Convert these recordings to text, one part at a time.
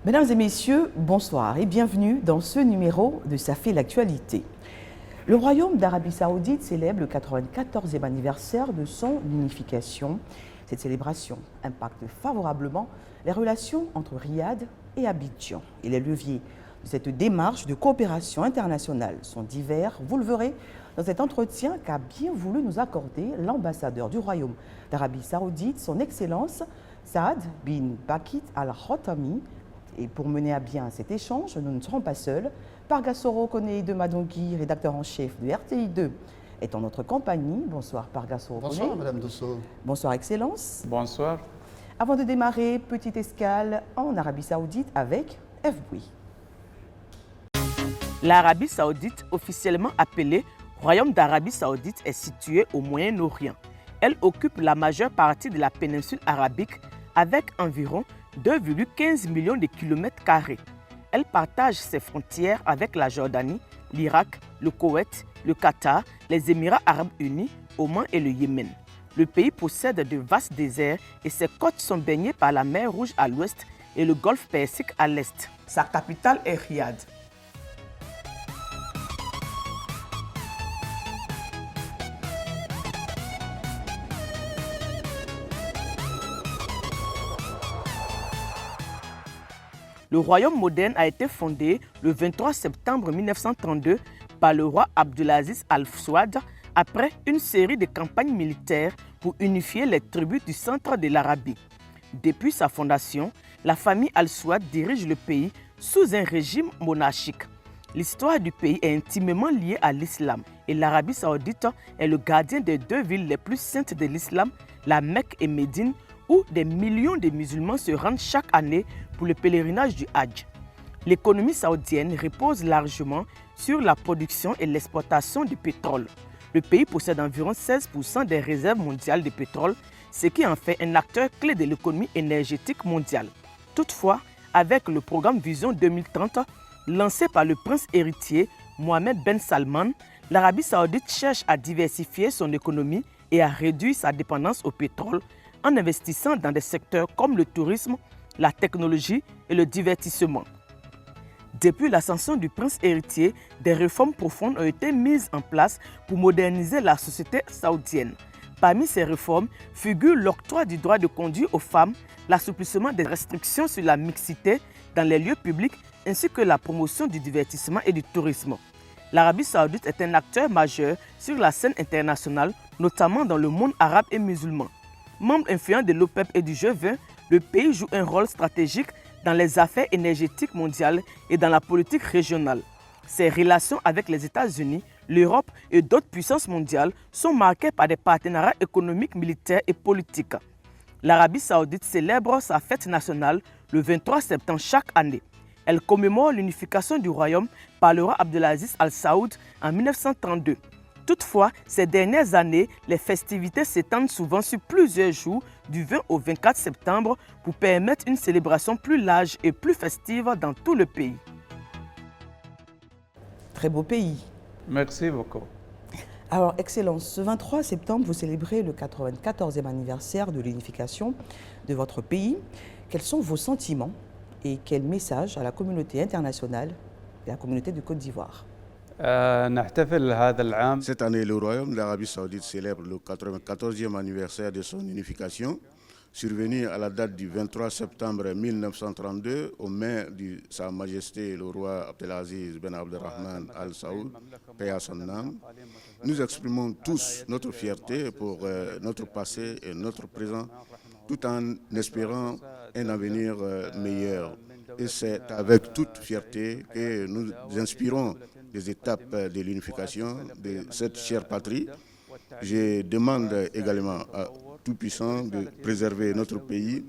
Mesdames et messieurs, bonsoir et bienvenue dans ce numéro de Ça fait l'actualité. Le Royaume d'Arabie Saoudite célèbre le 94e anniversaire de son unification. Cette célébration impacte favorablement les relations entre Riyad et Abidjan. Et les leviers de cette démarche de coopération internationale sont divers. Vous le verrez dans cet entretien qu'a bien voulu nous accorder l'ambassadeur du Royaume d'Arabie Saoudite, son Excellence Saad bin Bakit al-Khatami. Et pour mener à bien cet échange, nous ne serons pas seuls. Pargassoro Koné de Madongui, rédacteur en chef de RTI2, est en notre compagnie. Bonsoir Pargassoro Koné. Bonsoir Madame Dosso. Bonsoir Excellence. Bonsoir. Avant de démarrer, petite escale en Arabie Saoudite avec FBoui. L'Arabie Saoudite, officiellement appelée Royaume d'Arabie Saoudite, est située au Moyen-Orient. Elle occupe la majeure partie de la péninsule arabique avec environ 2,15 millions de kilomètres carrés. Elle partage ses frontières avec la Jordanie, l'Irak, le Koweït, le Qatar, les Émirats arabes unis, Oman et le Yémen. Le pays possède de vastes déserts et ses côtes sont baignées par la mer Rouge à l'ouest et le golfe Persique à l'est. Sa capitale est Riyad. Le royaume moderne a été fondé le 23 septembre 1932 par le roi Abdulaziz Al-Fouad après une série de campagnes militaires pour unifier les tribus du centre de l'Arabie. Depuis sa fondation, la famille Al-Fouad dirige le pays sous un régime monarchique. L'histoire du pays est intimement liée à l'islam et l'Arabie saoudite est le gardien des deux villes les plus saintes de l'islam, la Mecque et Médine, où des millions de musulmans se rendent chaque année pour le pèlerinage du Hajj. L'économie saoudienne repose largement sur la production et l'exportation du pétrole. Le pays possède environ 16% des réserves mondiales de pétrole, ce qui en fait un acteur clé de l'économie énergétique mondiale. Toutefois, avec le programme Vision 2030, lancé par le prince héritier Mohammed Ben Salman, l'Arabie saoudite cherche à diversifier son économie et à réduire sa dépendance au pétrole en investissant dans des secteurs comme le tourisme, la technologie et le divertissement. Depuis l'ascension du prince héritier, des réformes profondes ont été mises en place pour moderniser la société saoudienne. Parmi ces réformes figurent l'octroi du droit de conduire aux femmes, l'assouplissement des restrictions sur la mixité dans les lieux publics ainsi que la promotion du divertissement et du tourisme. L'Arabie saoudite est un acteur majeur sur la scène internationale, notamment dans le monde arabe et musulman. Membre influent de l'OPEP et du G20, le pays joue un rôle stratégique dans les affaires énergétiques mondiales et dans la politique régionale. Ses relations avec les États-Unis, l'Europe et d'autres puissances mondiales sont marquées par des partenariats économiques, militaires et politiques. L'Arabie saoudite célèbre sa fête nationale le 23 septembre chaque année. Elle commémore l'unification du royaume par le roi Abdelaziz Al Saoud en 1932. Toutefois, ces dernières années, les festivités s'étendent souvent sur plusieurs jours, du 20 au 24 septembre, pour permettre une célébration plus large et plus festive dans tout le pays. Très beau pays. Merci beaucoup. Alors, Excellence, ce 23 septembre, vous célébrez le 94e anniversaire de l'unification de votre pays. Quels sont vos sentiments et quel message à la communauté internationale et à la communauté de Côte d'Ivoire? Cette année, le Royaume d'Arabie Saoudite célèbre le 94e anniversaire de son unification, survenu à la date du 23 septembre 1932 aux mains de Sa Majesté le roi Abdelaziz Ben Abdelrahman Al Saoud, paix à son âme. Nous exprimons tous notre fierté pour notre passé et notre présent, tout en espérant un avenir meilleur. Et c'est avec toute fierté que nous inspirons des étapes de l'unification de cette chère patrie. Je demande également à Tout-Puissant de préserver notre pays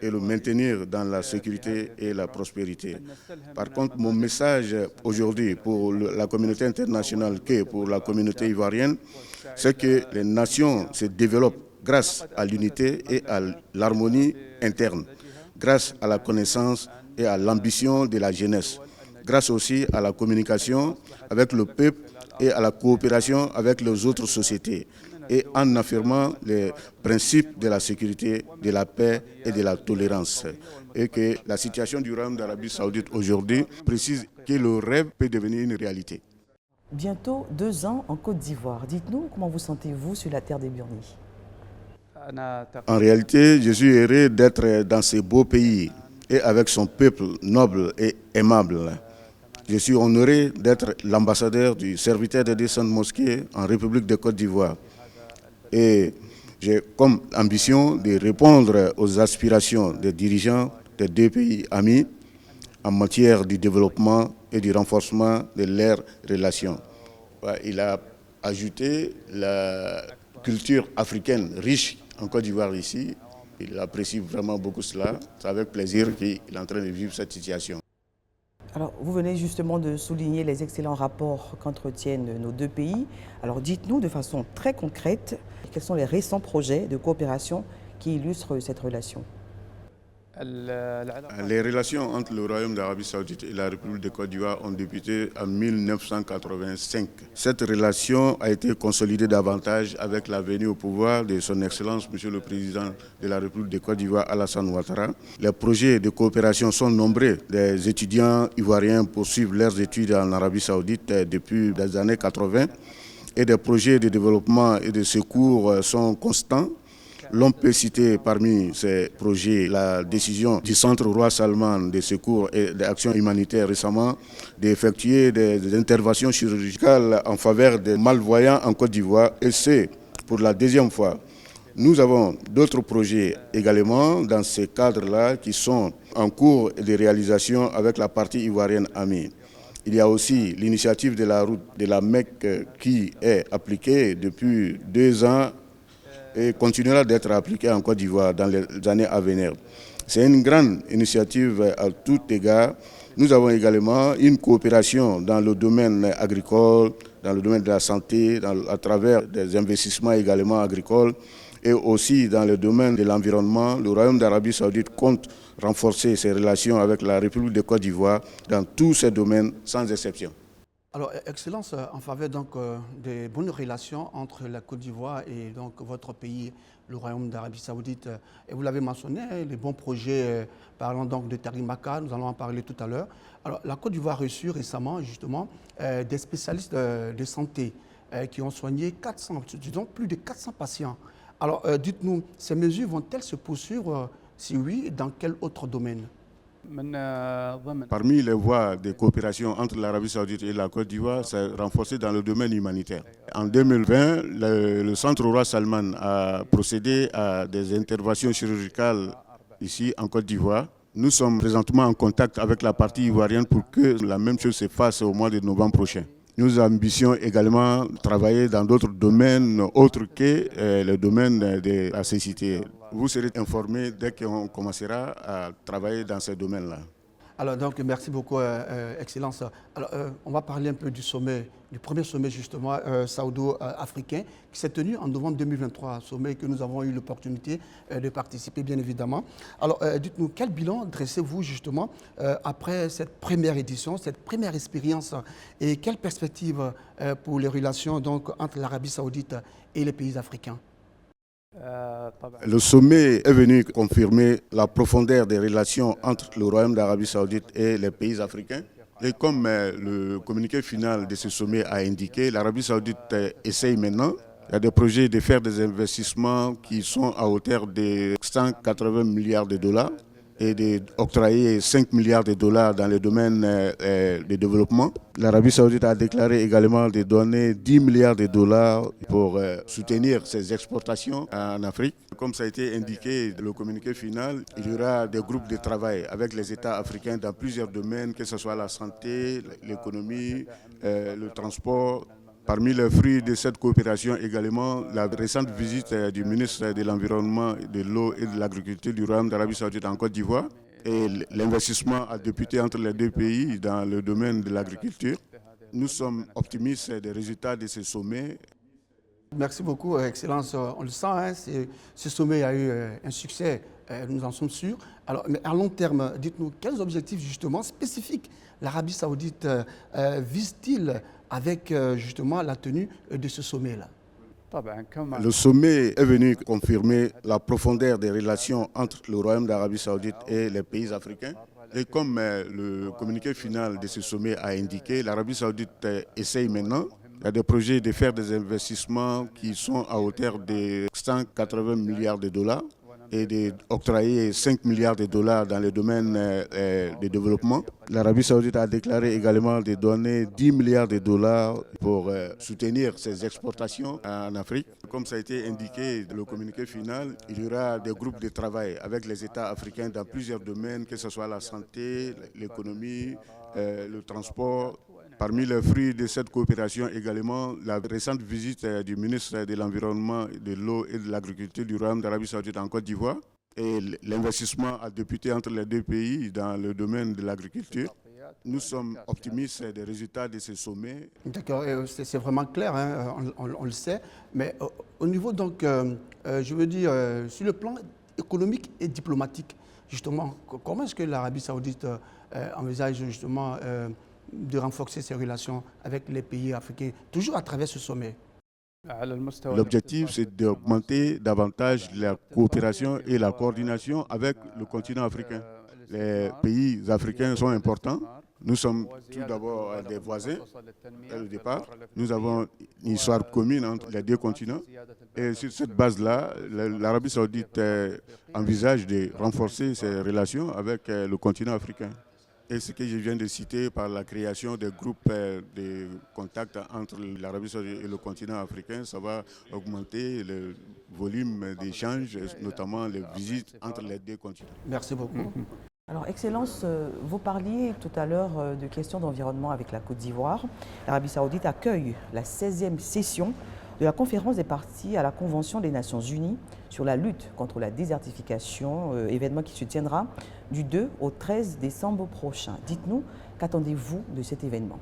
et le maintenir dans la sécurité et la prospérité. Par contre, mon message aujourd'hui pour la communauté internationale que pour la communauté ivoirienne, c'est que les nations se développent grâce à l'unité et à l'harmonie interne, grâce à la connaissance et à l'ambition de la jeunesse, grâce aussi à la communication avec le peuple et à la coopération avec les autres sociétés. et en affirmant les principes de la sécurité, de la paix et de la tolérance. Et que la situation du Royaume d'Arabie Saoudite aujourd'hui précise que le rêve peut devenir une réalité. Bientôt 2 ans en Côte d'Ivoire. Dites-nous, comment vous sentez-vous sur la terre des Burnis? En réalité, je suis heureux d'être dans ce beau pays et avec son peuple noble et aimable. Je suis honoré d'être l'ambassadeur du serviteur des 200 mosquées en République de Côte d'Ivoire. Et j'ai comme ambition de répondre aux aspirations des dirigeants des 2 pays amis en matière du développement et du renforcement de leurs relations. Il a ajouté la culture africaine riche en Côte d'Ivoire ici. Il apprécie vraiment beaucoup cela. C'est avec plaisir qu'il est en train de vivre cette situation. Alors, vous venez justement de souligner les excellents rapports qu'entretiennent nos 2 pays. Alors, dites-nous de façon très concrète, quels sont les récents projets de coopération qui illustrent cette relation? Les relations entre le Royaume d'Arabie Saoudite et la République de Côte d'Ivoire ont débuté en 1985. Cette relation a été consolidée davantage avec la venue au pouvoir de son Excellence, Monsieur le Président de la République de Côte d'Ivoire, Alassane Ouattara. Les projets de coopération sont nombreux. Les étudiants ivoiriens poursuivent leurs études en Arabie Saoudite depuis les années 80 et des projets de développement et de secours sont constants. L'on peut citer parmi ces projets la décision du Centre Roi Salman de secours et d'action humanitaire récemment d'effectuer des interventions chirurgicales en faveur des malvoyants en Côte d'Ivoire, et c'est pour la 2e fois. Nous avons d'autres projets également dans ce cadre-là qui sont en cours de réalisation avec la partie ivoirienne amie. Il y a aussi l'initiative de la route de la Mecque qui est appliquée depuis 2 ans et continuera d'être appliquée en Côte d'Ivoire dans les années à venir. C'est une grande initiative à tout égard. Nous avons également une coopération dans le domaine agricole, dans le domaine de la santé, à travers des investissements également agricoles et aussi dans le domaine de l'environnement. Le Royaume d'Arabie Saoudite compte renforcer ses relations avec la République de Côte d'Ivoire dans tous ces domaines sans exception. Alors, Excellence, en faveur donc des bonnes relations entre la Côte d'Ivoire et donc votre pays, le Royaume d'Arabie Saoudite, et vous l'avez mentionné, les bons projets, parlant donc de Tarimaka, nous allons en parler tout à l'heure. Alors, la Côte d'Ivoire a reçu récemment justement des spécialistes de santé qui ont soigné 400, disons plus de 400 patients. Alors, dites-nous, ces mesures vont-elles se poursuivre? Si oui, dans quel autre domaine? Parmi les voies de coopération entre l'Arabie Saoudite et la Côte d'Ivoire, c'est renforcé dans le domaine humanitaire. En 2020, le Centre Roi Salman a procédé à des interventions chirurgicales ici en Côte d'Ivoire. Nous sommes présentement en contact avec la partie ivoirienne pour que la même chose se fasse au mois de novembre prochain. Nous ambitions également travailler dans d'autres domaines autres que le domaine de la cécité. Vous serez informés dès qu'on commencera à travailler dans ces domaines-là. Alors donc, merci beaucoup, Excellence. Alors, on va parler un peu du sommet, du premier sommet justement saoudo-africain qui s'est tenu en novembre 2023, sommet que nous avons eu l'opportunité de participer bien évidemment. Alors, dites-nous, quel bilan dressez-vous justement après cette première édition, cette première expérience, et quelles perspectives pour les relations donc, entre l'Arabie saoudite et les pays africains? Le sommet est venu confirmer la profondeur des relations entre le Royaume d'Arabie Saoudite et les pays africains. Et comme le communiqué final de ce sommet a indiqué, l'Arabie Saoudite essaye maintenant. Il y a des projets de faire des investissements qui sont à hauteur de 180 milliards de dollars et d'octroyer 5 milliards de dollars dans le domaine de développement. L'Arabie Saoudite a déclaré également de donner 10 milliards de dollars pour soutenir ses exportations en Afrique. Comme ça a été indiqué dans le communiqué final, il y aura des groupes de travail avec les États africains dans plusieurs domaines, que ce soit la santé, l'économie, le transport. Parmi les fruits de cette coopération également, la récente visite du ministre de l'Environnement, de l'Eau et de l'Agriculture du Royaume d'Arabie Saoudite en Côte d'Ivoire et l'investissement a débuté entre les 2 pays dans le domaine de l'agriculture. Nous sommes optimistes des résultats de ce sommet. Merci beaucoup, Excellence. On le sent, hein, ce sommet a eu un succès, nous en sommes sûrs. Alors, mais à long terme, dites-nous, quels objectifs justement spécifiques l'Arabie Saoudite vise-t-il avec justement la tenue de ce sommet-là? Le sommet est venu confirmer la profondeur des relations entre le Royaume d'Arabie Saoudite et les pays africains. Et comme le communiqué final de ce sommet a indiqué, l'Arabie Saoudite essaye maintenant. Il y a des projets de faire des investissements qui sont à hauteur de 180 milliards de dollars et d'octroyer 5 milliards de dollars dans le domaine de développement. L'Arabie Saoudite a déclaré également de donner 10 milliards de dollars pour soutenir ses exportations en Afrique. Comme ça a été indiqué dans le communiqué final, il y aura des groupes de travail avec les États africains dans plusieurs domaines, que ce soit la santé, l'économie, le transport. Parmi les fruits de cette coopération également, la récente visite du ministre de l'Environnement, de l'Eau et de l'Agriculture du Royaume d'Arabie Saoudite en Côte d'Ivoire et l'investissement a débuté entre les deux pays dans le domaine de l'agriculture. Nous sommes optimistes des résultats de ce sommet. D'accord, c'est vraiment clair, hein, on le sait. Mais au niveau, donc, je veux dire, sur le plan économique et diplomatique, justement, comment est-ce que l'Arabie Saoudite envisage justement de renforcer ses relations avec les pays africains, toujours à travers ce sommet? L'objectif, c'est d'augmenter davantage la coopération et la coordination avec le continent africain. Les pays africains sont importants. Nous sommes tout d'abord des voisins dès le départ. Nous avons une histoire commune entre les deux continents. Et sur cette base-là, l'Arabie Saoudite envisage de renforcer ses relations avec le continent africain. Et ce que je viens de citer par la création des groupes de contact entre l'Arabie Saoudite et le continent africain, ça va augmenter le volume d'échanges, notamment les visites entre les deux continents. Merci beaucoup. Alors, Excellence, vous parliez tout à l'heure de questions d'environnement avec la Côte d'Ivoire. L'Arabie Saoudite accueille la 16e session de la conférence des parties à la Convention des Nations Unies sur la lutte contre la désertification, événement qui se tiendra du 2 au 13 décembre prochain. Dites-nous, qu'attendez-vous de cet événement?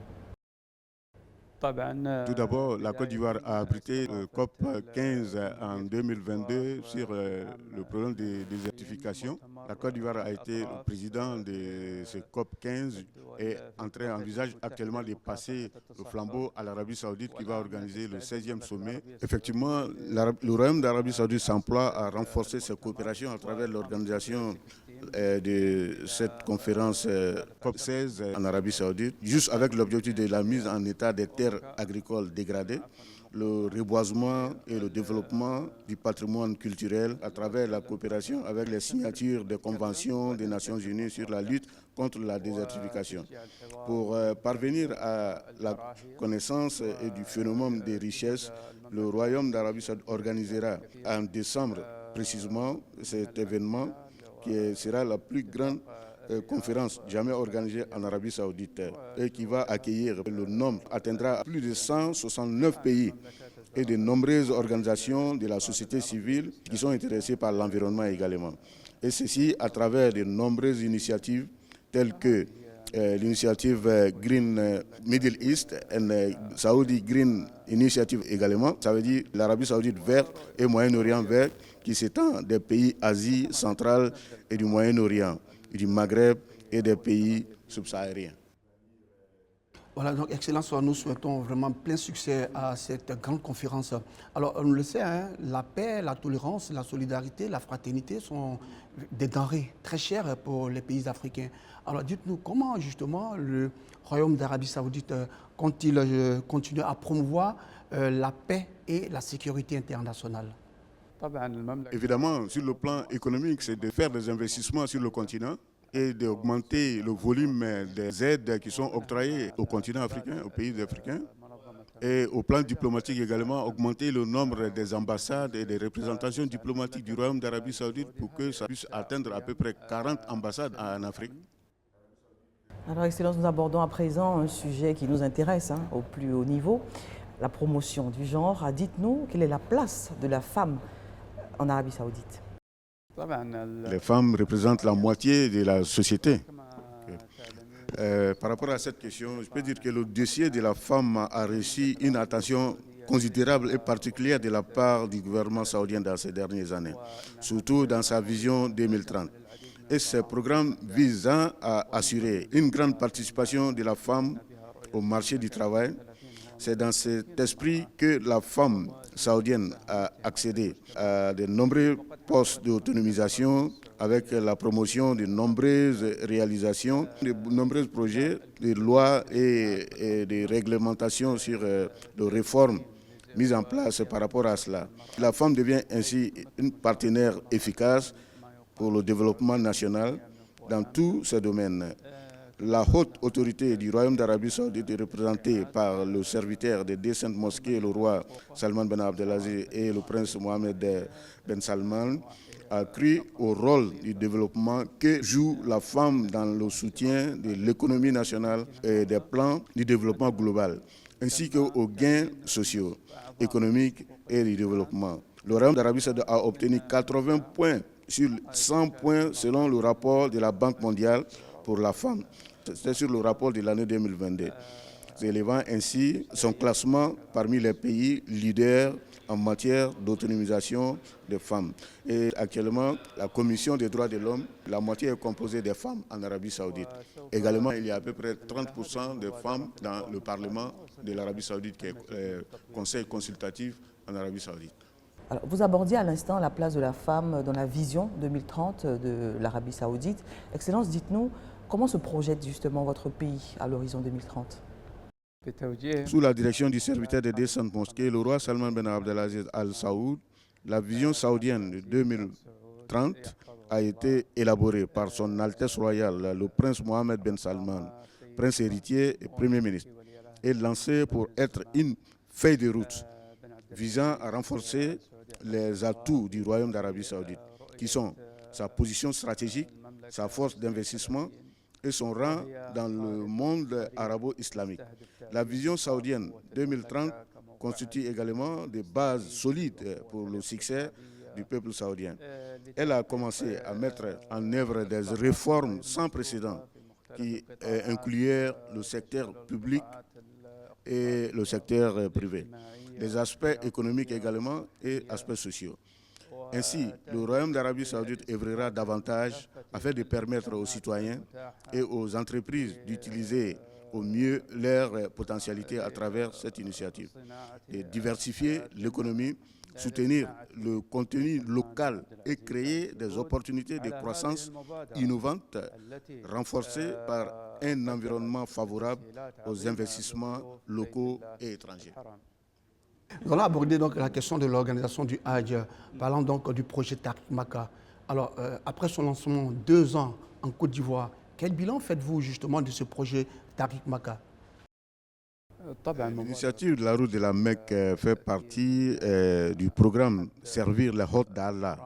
Tout d'abord, la Côte d'Ivoire a abrité le COP 15 en 2022 sur le problème de désertification. La Côte d'Ivoire a été le président de ce COP 15 et envisage actuellement de passer le flambeau à l'Arabie Saoudite qui va organiser le 16e sommet. Effectivement, le Royaume d'Arabie Saoudite s'emploie à renforcer ses coopérations à travers l'organisation de cette conférence COP16 en Arabie Saoudite, juste avec l'objectif de la mise en état des terres agricoles dégradées, le reboisement et le développement du patrimoine culturel à travers la coopération avec les signatures des conventions des Nations Unies sur la lutte contre la désertification. Pour parvenir à la connaissance et du phénomène des richesses, le Royaume d'Arabie Saoudite organisera en décembre précisément cet événement qui sera la plus grande conférence jamais organisée en Arabie Saoudite et qui va accueillir, le nombre atteindra plus de 169 pays et de nombreuses organisations de la société civile qui sont intéressées par l'environnement également. Et ceci à travers de nombreuses initiatives telles que l'initiative Green Middle East et Saudi Green Initiative également. Ça veut dire l'Arabie Saoudite vert et Moyen-Orient vert qui s'étend des pays Asie centrale et du Moyen-Orient, du Maghreb et des pays subsahariens. Voilà, donc Excellence, nous souhaitons vraiment plein succès à cette grande conférence. Alors, on le sait, hein, la paix, la tolérance, la solidarité, la fraternité sont des denrées très chères pour les pays africains. Alors, dites-nous, comment justement le Royaume d'Arabie Saoudite compte-t-il continuer à promouvoir la paix et la sécurité internationale? Évidemment, sur le plan économique, c'est de faire des investissements sur le continent et d'augmenter le volume des aides qui sont octroyées au continent africain, aux pays africains. Et au plan diplomatique également, augmenter le nombre des ambassades et des représentations diplomatiques du Royaume d'Arabie Saoudite pour que ça puisse atteindre à peu près 40 ambassades en Afrique. Alors, Excellence, nous abordons à présent un sujet qui nous intéresse au plus haut niveau, la promotion du genre. Dites-nous, quelle est la place de la femme en Arabie Saoudite? Les femmes représentent la moitié de la société. Par rapport à cette question, je peux dire que le dossier de la femme a reçu une attention considérable et particulière de la part du gouvernement saoudien dans ces dernières années, surtout dans sa vision 2030. Et ce programme visant à assurer une grande participation de la femme au marché du travail, C'est dans cet esprit que la femme saoudienne a accédé à de nombreux postes d'autonomisation avec la promotion de nombreuses réalisations, de nombreux projets, de lois et de réglementations sur de réformes mises en place par rapport à cela. La femme devient ainsi une partenaire efficace pour le développement national dans tous ces domaines. La haute autorité du Royaume d'Arabie Saoudite est représentée par le serviteur des deux saintes mosquées, le roi Salman Ben Abdelaziz et le prince Mohamed Ben Salman, a cru au rôle du développement que joue la femme dans le soutien de l'économie nationale et des plans du développement global, ainsi qu'aux gains sociaux, économiques et du développement. Le Royaume d'Arabie Saoudite a obtenu 80 points sur 100 points selon le rapport de la Banque mondiale pour la femme. C'est sur le rapport de l'année 2022, élevant ainsi son classement parmi les pays leaders en matière d'autonomisation des femmes. Et actuellement, la Commission des droits de l'homme, la moitié est composée des femmes en Arabie Saoudite. Également, il y a à peu près 30% de femmes dans le Parlement de l'Arabie Saoudite, qui est le Conseil consultatif en Arabie Saoudite. Alors, vous abordiez à l'instant la place de la femme dans la vision 2030 de l'Arabie Saoudite. Excellence, dites-nous, comment se projette justement votre pays à l'horizon 2030 ? Sous la direction du serviteur des deux saintes mosquées, le roi Salman Ben Abdelaziz Al Saoud, la vision saoudienne de 2030 a été élaborée par son Altesse royale, le prince Mohamed Ben Salman, prince héritier et premier ministre, et lancée pour être une feuille de route visant à renforcer les atouts du Royaume d'Arabie Saoudite, qui sont sa position stratégique, sa force d'investissement et son rang dans le monde arabo-islamique. La vision saoudienne 2030 constitue également des bases solides pour le succès du peuple saoudien. Elle a commencé à mettre en œuvre des réformes sans précédent qui incluaient le secteur public et le secteur privé, les aspects économiques également et aspects sociaux. Ainsi, le Royaume d'Arabie Saoudite œuvrera davantage afin de permettre aux citoyens et aux entreprises d'utiliser au mieux leurs potentialités à travers cette initiative, de diversifier l'économie, soutenir le contenu local et créer des opportunités de croissance innovantes renforcées par un environnement favorable aux investissements locaux et étrangers. Nous allons aborder donc la question de l'organisation du Hajj, parlant donc du projet Tariq Makka. Alors, après son lancement 2 ans en Côte d'Ivoire, quel bilan faites-vous justement de ce projet Tariq Makka? L'initiative de la route de la Mecque fait partie du programme Servir les hôtes d'Allah,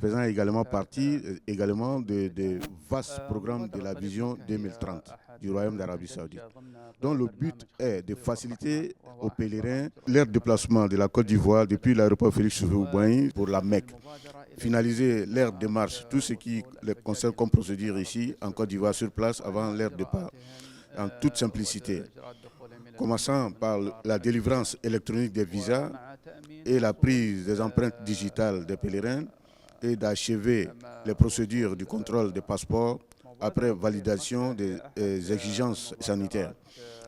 faisant également partie de vastes programmes de la vision 2030 du Royaume d'Arabie Saoudite, dont le but est de faciliter aux pèlerins leur déplacement de la Côte d'Ivoire depuis l'aéroport Félix Houphouët-Boigny pour la Mecque, finaliser leur démarche, tout ce qui les concerne comme procédure ici en Côte d'Ivoire sur place avant leur départ, en toute simplicité, commençant par la délivrance électronique des visas et la prise des empreintes digitales des pèlerins, et d'achever les procédures du contrôle des passeports après validation des exigences sanitaires.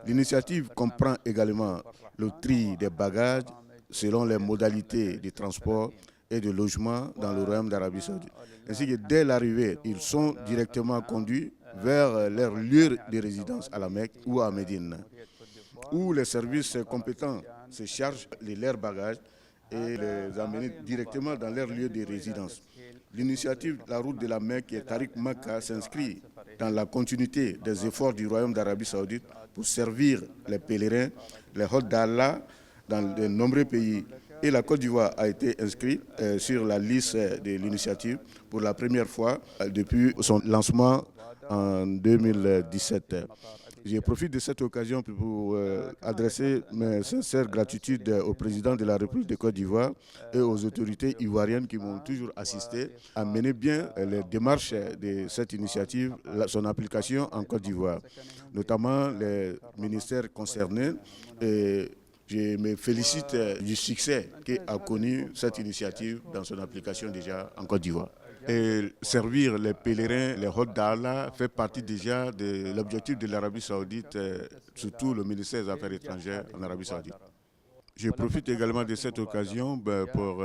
L'initiative comprend également le tri des bagages selon les modalités de transport et de logement dans le Royaume d'Arabie Saoudite. Ainsi que dès l'arrivée, ils sont directement conduits vers leur lieu de résidence à la Mecque ou à Médine, où les services compétents se chargent de leurs bagages et les amener directement dans leur lieu de résidence. L'initiative La Route de la Mecque et Tariq Makka s'inscrit dans la continuité des efforts du Royaume d'Arabie Saoudite pour servir les pèlerins, les hôtes d'Allah dans de nombreux pays. Et la Côte d'Ivoire a été inscrite sur la liste de l'initiative pour la première fois depuis son lancement en 2017. Je profite de cette occasion pour adresser mes sincères gratitudes au président de la République de Côte d'Ivoire et aux autorités ivoiriennes qui m'ont toujours assisté à mener bien les démarches de cette initiative, son application en Côte d'Ivoire, notamment les ministères concernés. Et je me félicite du succès qu'a connu cette initiative dans son application déjà en Côte d'Ivoire. Et servir les pèlerins, les hôtes d'Allah, fait partie déjà de l'objectif de l'Arabie Saoudite, surtout le ministère des Affaires étrangères en Arabie Saoudite. Je profite également de cette occasion pour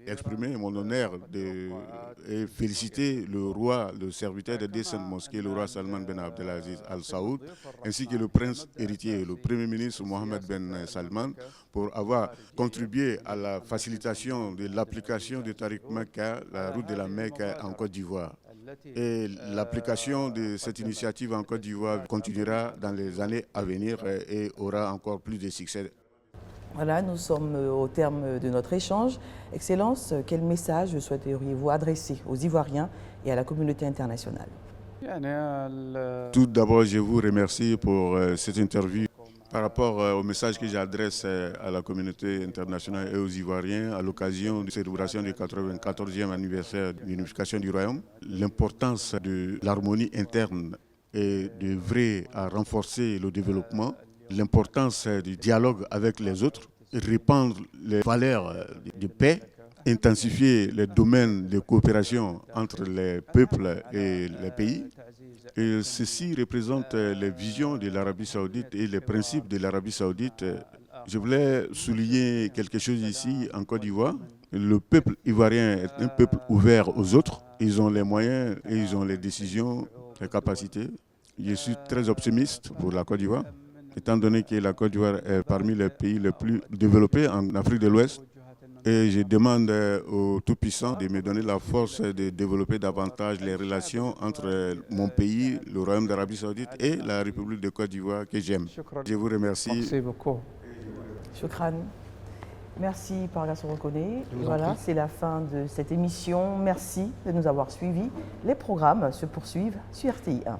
exprimer mon honneur et féliciter le roi, le serviteur des deux saintes mosquées, le roi Salman Ben Abdelaziz Al Saoud, ainsi que le prince héritier, le premier ministre Mohammed Ben Salman, pour avoir contribué à la facilitation de l'application du Tariq Mecca, la route de la Mecque en Côte d'Ivoire. Et l'application de cette initiative en Côte d'Ivoire continuera dans les années à venir et aura encore plus de succès. Voilà, nous sommes au terme de notre échange. Excellence, quel message souhaiteriez-vous adresser aux Ivoiriens et à la communauté internationale? Tout d'abord, je vous remercie pour cette interview. Par rapport au message que j'adresse à la communauté internationale et aux Ivoiriens à l'occasion de la célébration du 94e anniversaire de l'unification du Royaume, l'importance de l'harmonie interne et d'œuvrer à renforcer le développement, l'importance du dialogue avec les autres, répandre les valeurs de paix, intensifier les domaines de coopération entre les peuples et les pays. Et ceci représente les visions de l'Arabie Saoudite et les principes de l'Arabie Saoudite. Je voulais souligner quelque chose ici en Côte d'Ivoire. Le peuple ivoirien est un peuple ouvert aux autres. Ils ont les moyens et ils ont les décisions, les capacités. Je suis très optimiste pour la Côte d'Ivoire, étant donné que la Côte d'Ivoire est parmi les pays les plus développés en Afrique de l'Ouest. Et je demande aux Tout-Puissants de me donner la force de développer davantage les relations entre mon pays, le Royaume d'Arabie Saoudite et la République de Côte d'Ivoire que j'aime. Je vous remercie. Merci beaucoup. Shukran. Merci Parga Sorokone. Voilà, c'est la fin de cette émission. Merci de nous avoir suivis. Les programmes se poursuivent sur RTI 1.